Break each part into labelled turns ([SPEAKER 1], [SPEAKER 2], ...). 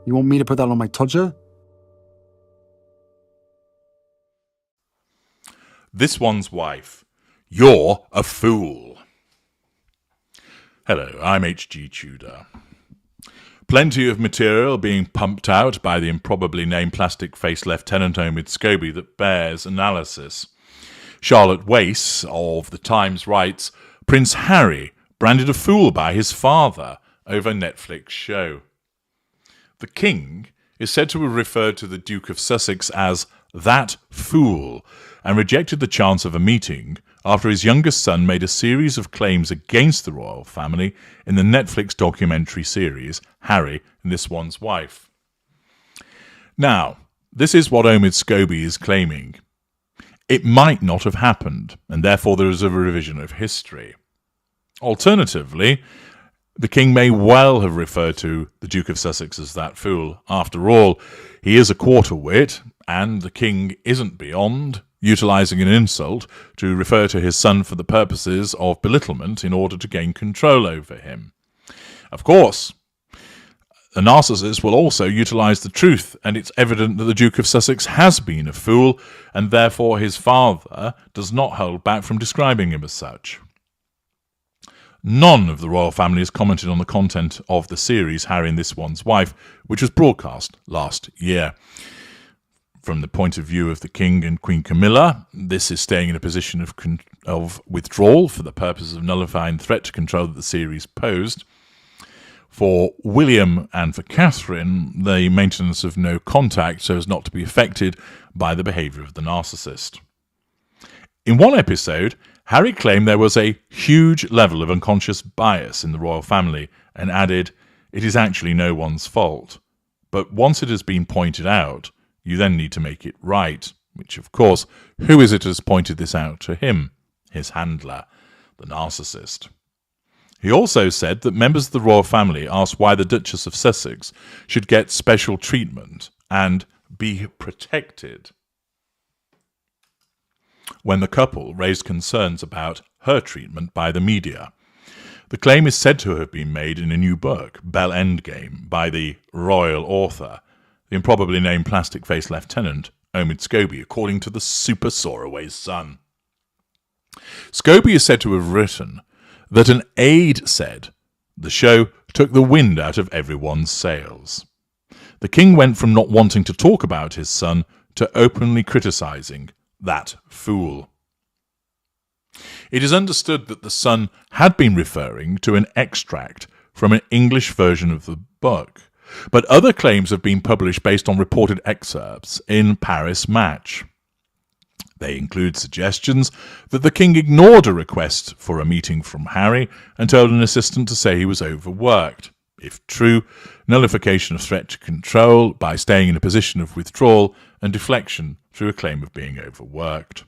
[SPEAKER 1] You want me to put that on my Tudor?
[SPEAKER 2] This one's wife. You're a fool. Hello, I'm H.G. Tudor. Plenty of material being pumped out by the improbably named plastic-faced Lieutenant Omid Scobie that bears analysis. Charlotte Wace of The Times writes, Prince Harry branded a fool by his father over Netflix show. The King is said to have referred to the Duke of Sussex as that fool and rejected the chance of a meeting after his youngest son made a series of claims against the royal family in the Netflix documentary series Harry and This One's Wife. Now, this is what Omid Scobie is claiming. It might not have happened, and therefore there is a revision of history. Alternatively, the King may well have referred to the Duke of Sussex as that fool. After all, he is a quarter-wit, and the King isn't beyond utilising an insult to refer to his son for the purposes of belittlement in order to gain control over him. Of course, a narcissist will also utilise the truth, and it's evident that the Duke of Sussex has been a fool, and therefore his father does not hold back from describing him as such. None of the royal family has commented on the content of the series Harry and This One's Wife, which was broadcast last year. From the point of view of the King and Queen Camilla, this is staying in a position of withdrawal for the purpose of nullifying the threat to control that the series posed. For William and for Catherine, the maintenance of no contact so as not to be affected by the behaviour of the narcissist. In one episode, Harry claimed there was a huge level of unconscious bias in the royal family and added, "It is actually no one's fault. But once it has been pointed out, you then need to make it right," which, of course, who is it has pointed this out to him? His handler, the narcissist. He also said that members of the royal family asked why the Duchess of Sussex should get special treatment and be protected when the couple raised concerns about her treatment by the media. The claim is said to have been made in a new book, Bell Endgame, by the royal author, the improbably named plastic-faced Lieutenant Omid Scobie, according to the Super Soaraway's Son. Scobie is said to have written that an aide said the show took the wind out of everyone's sails. The King went from not wanting to talk about his son to openly criticising that fool. It is understood that the Son had been referring to an extract from an English version of the book, but other claims have been published based on reported excerpts in Paris Match. They include suggestions that the King ignored a request for a meeting from Harry and told an assistant to say he was overworked. If true, nullification of threat to control by staying in a position of withdrawal and deflection through a claim of being overworked.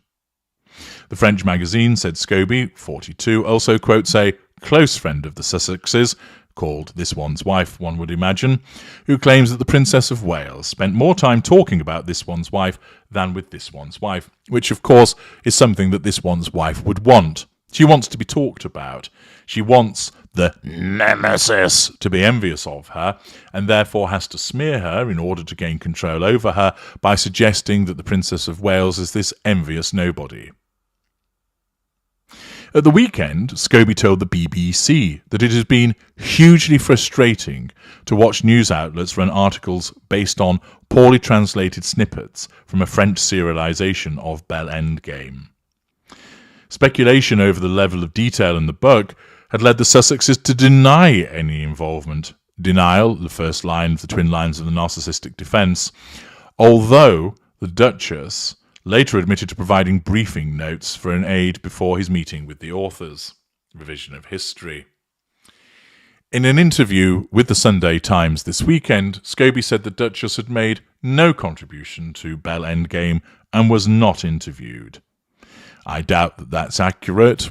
[SPEAKER 2] The French magazine said Scobie, 42, also quotes a close friend of the Sussexes, called This One's Wife, one would imagine, who claims that the Princess of Wales spent more time talking about This One's Wife than with This One's Wife, which of course is something that This One's Wife would want. She wants to be talked about. She wants the nemesis to be envious of her, and therefore has to smear her in order to gain control over her by suggesting that the Princess of Wales is this envious nobody. At the weekend, Scobie told the BBC that it has been hugely frustrating to watch news outlets run articles based on poorly translated snippets from a French serialisation of Bell Endgame. Speculation over the level of detail in the book had led the Sussexes to deny any involvement. Denial, the first line of the twin lines of the narcissistic defence, although the Duchess later admitted to providing briefing notes for an aide before his meeting with the authors. Revision of history. In an interview with the Sunday Times this weekend, Scobie said the Duchess had made no contribution to Bell Endgame and was not interviewed. I doubt that that's accurate.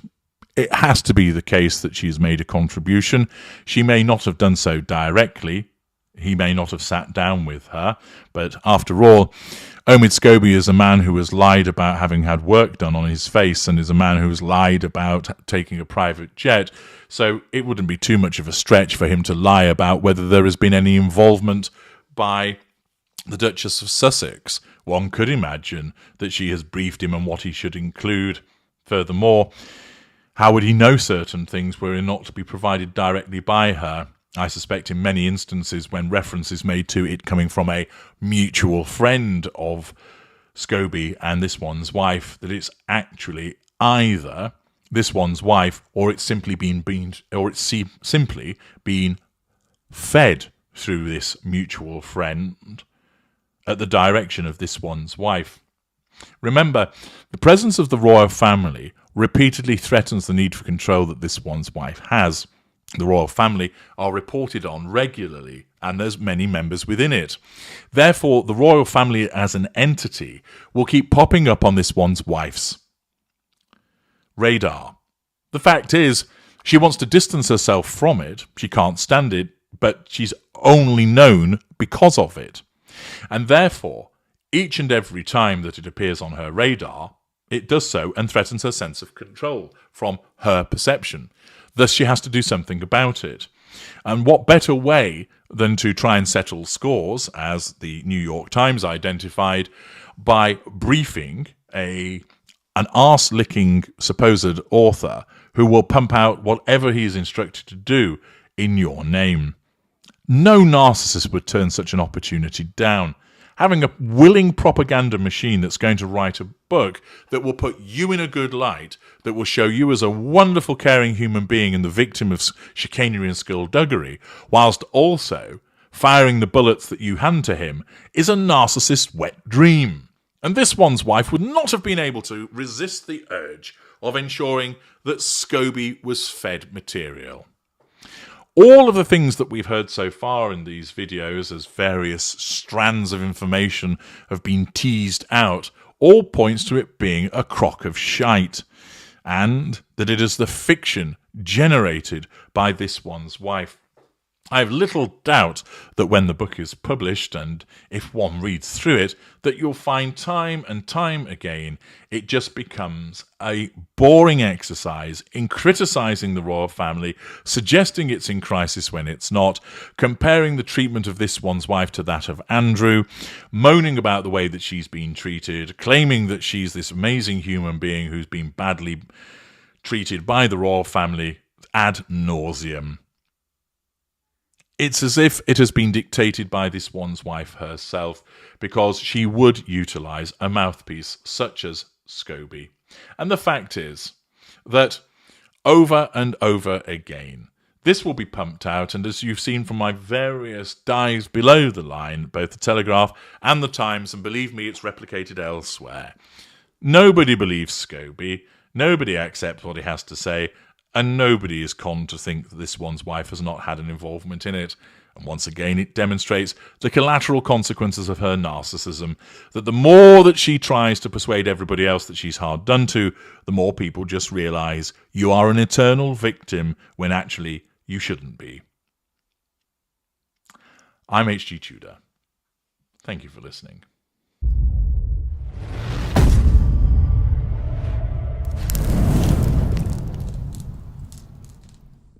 [SPEAKER 2] It has to be the case that she has made a contribution. She may not have done so directly. He may not have sat down with her. But after all, Omid Scobie is a man who has lied about having had work done on his face and is a man who has lied about taking a private jet. So it wouldn't be too much of a stretch for him to lie about whether there has been any involvement by the Duchess of Sussex. One could imagine that she has briefed him on what he should include. Furthermore, how would he know certain things were not to be provided directly by her? I suspect in many instances when reference is made to it coming from a mutual friend of Scobie and this one's wife, that it's actually either this one's wife or it's simply been fed through this mutual friend at the direction of this one's wife. Remember, the presence of the royal family repeatedly threatens the need for control that this one's wife has. The royal family are reported on regularly, and there's many members within it. Therefore, the royal family as an entity will keep popping up on this one's wife's radar. The fact is, she wants to distance herself from it. She can't stand it, but she's only known because of it. And therefore, each and every time that it appears on her radar, it does so and threatens her sense of control from her perception. Thus, she has to do something about it. And what better way than to try and settle scores, as the New York Times identified, by briefing an arse-licking supposed author who will pump out whatever he is instructed to do in your name. No narcissist would turn such an opportunity down. Having a willing propaganda machine that's going to write a book that will put you in a good light, that will show you as a wonderful, caring human being and the victim of chicanery and skullduggery, whilst also firing the bullets that you hand to him, is a narcissist's wet dream. And this one's wife would not have been able to resist the urge of ensuring that Scobie was fed material. All of the things that we've heard so far in these videos as various strands of information have been teased out, all points to it being a crock of shite, and that it is the fiction generated by this one's wife. I have little doubt that when the book is published, and if one reads through it, that you'll find time and time again it just becomes a boring exercise in criticising the royal family, suggesting it's in crisis when it's not, comparing the treatment of this one's wife to that of Andrew, moaning about the way that she's been treated, claiming that she's this amazing human being who's been badly treated by the royal family ad nauseum. It's as if it has been dictated by this one's wife herself, because she would utilise a mouthpiece such as Scobie. And the fact is that over and over again, this will be pumped out, and as you've seen from my various dives below the line, both the Telegraph and the Times, and believe me, it's replicated elsewhere, nobody believes Scobie, nobody accepts what he has to say, and nobody is conned to think that this one's wife has not had an involvement in it. And once again, it demonstrates the collateral consequences of her narcissism, that the more that she tries to persuade everybody else that she's hard done to, the more people just realise you are an eternal victim when actually you shouldn't be. I'm HG Tudor. Thank you for listening.